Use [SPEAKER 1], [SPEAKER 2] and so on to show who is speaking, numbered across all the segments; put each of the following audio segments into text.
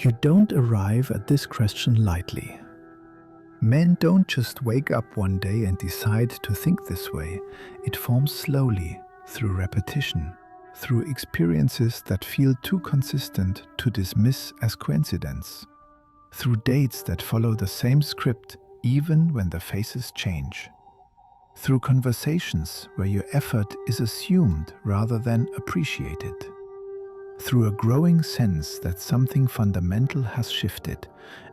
[SPEAKER 1] You don't arrive at this question lightly. Men don't just wake up one day and decide to think this way. It forms slowly, through repetition, through experiences that feel too consistent to dismiss as coincidence, through dates that follow the same script even when the faces change, through conversations where your effort is assumed rather than appreciated, through a growing sense that something fundamental has shifted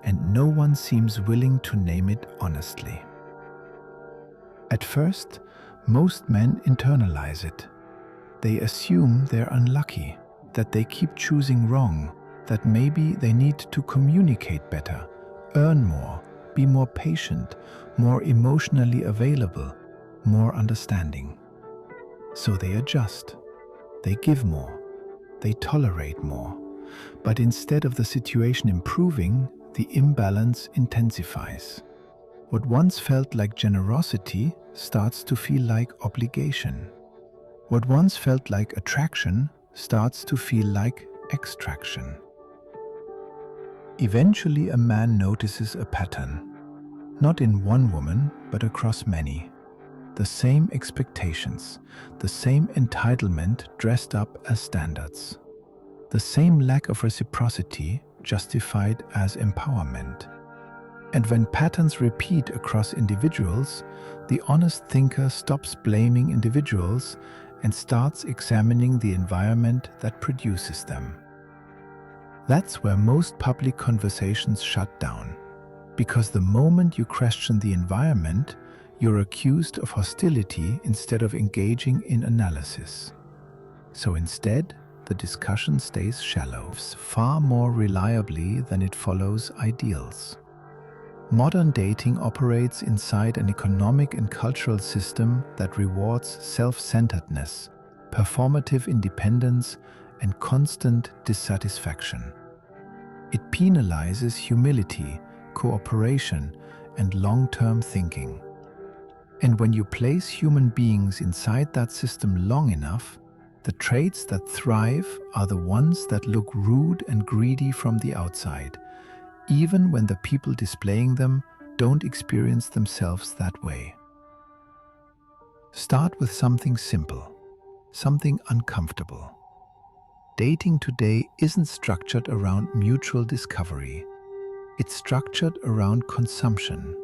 [SPEAKER 1] and no one seems willing to name it honestly. At first, most men internalize it. They assume they're unlucky, that they keep choosing wrong, that maybe they need to communicate better, earn more, be more patient, more emotionally available, more understanding. So they adjust. They give more. They tolerate more. But instead of the situation improving, the imbalance intensifies. What once felt like generosity starts to feel like obligation. What once felt like attraction starts to feel like extraction. Eventually, a man notices a pattern, not in one woman, but across many. The same expectations, the same entitlement dressed up as standards, the same lack of reciprocity justified as empowerment. And when patterns repeat across individuals, the honest thinker stops blaming individuals and starts examining the environment that produces them. That's where most public conversations shut down, because the moment you question the environment, you're accused of hostility instead of engaging in analysis. So instead, the discussion stays shallow, far more reliably than it follows ideals. Modern dating operates inside an economic and cultural system that rewards self-centeredness, performative independence, and constant dissatisfaction. It penalizes humility, cooperation, and long-term thinking. And when you place human beings inside that system long enough, the traits that thrive are the ones that look rude and greedy from the outside, even when the people displaying them don't experience themselves that way. Start with something simple, something uncomfortable. Dating today isn't structured around mutual discovery. It's structured around consumption.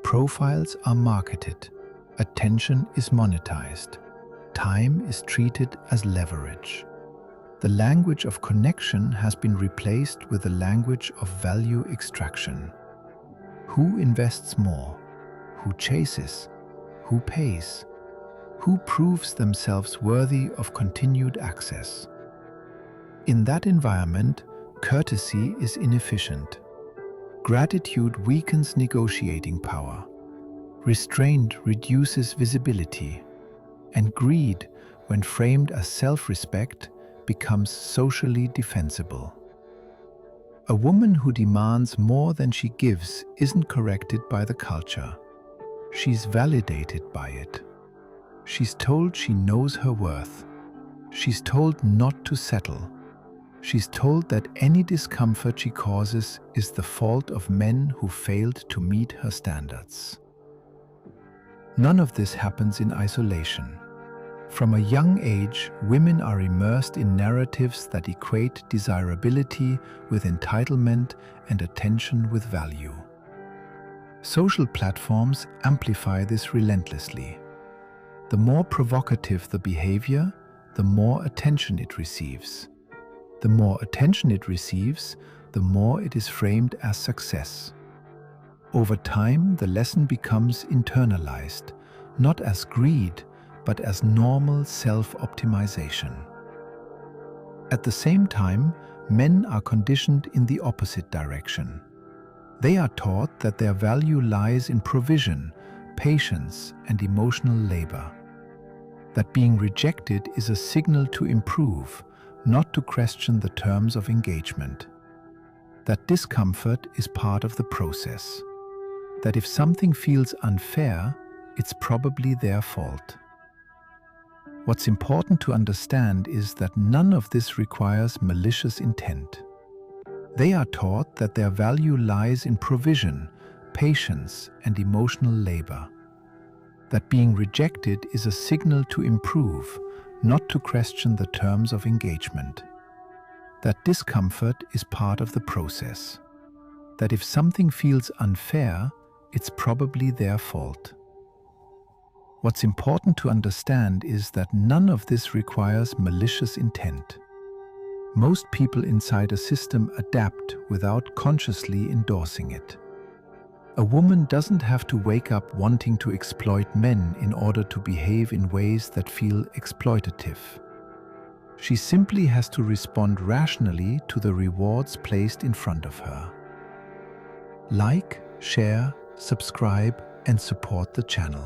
[SPEAKER 1] Profiles are marketed, attention is monetized, time is treated as leverage. The language of connection has been replaced with the language of value extraction. Who invests more? Who chases? Who pays? Who proves themselves worthy of continued access? In that environment, courtesy is inefficient. Gratitude weakens negotiating power. Restraint reduces visibility. And greed, when framed as self-respect, becomes socially defensible. A woman who demands more than she gives isn't corrected by the culture. She's validated by it. She's told she knows her worth. She's told not to settle. She's told that any discomfort she causes is the fault of men who failed to meet her standards. None of this happens in isolation. From a young age, women are immersed in narratives that equate desirability with entitlement and attention with value. Social platforms amplify this relentlessly. The more provocative the behavior, the more attention it receives. The more attention it receives, the more it is framed as success. Over time, the lesson becomes internalized, not as greed, but as normal self-optimization. At the same time, men are conditioned in the opposite direction. They are taught that their value lies in provision, patience, and emotional labor. That being rejected is a signal to improve, not to question the terms of engagement. That discomfort is part of the process. That if something feels unfair, it's probably their fault. What's important to understand is that none of this requires malicious intent. They are taught that their value lies in provision, patience, and emotional labor. That being rejected is a signal to improve, not to question the terms of engagement. That discomfort is part of the process. That if something feels unfair, it's probably their fault. What's important to understand is that none of this requires malicious intent. Most people inside a system adapt without consciously endorsing it. A woman doesn't have to wake up wanting to exploit men in order to behave in ways that feel exploitative. She simply has to respond rationally to the rewards placed in front of her. Like, share, subscribe, and support the channel.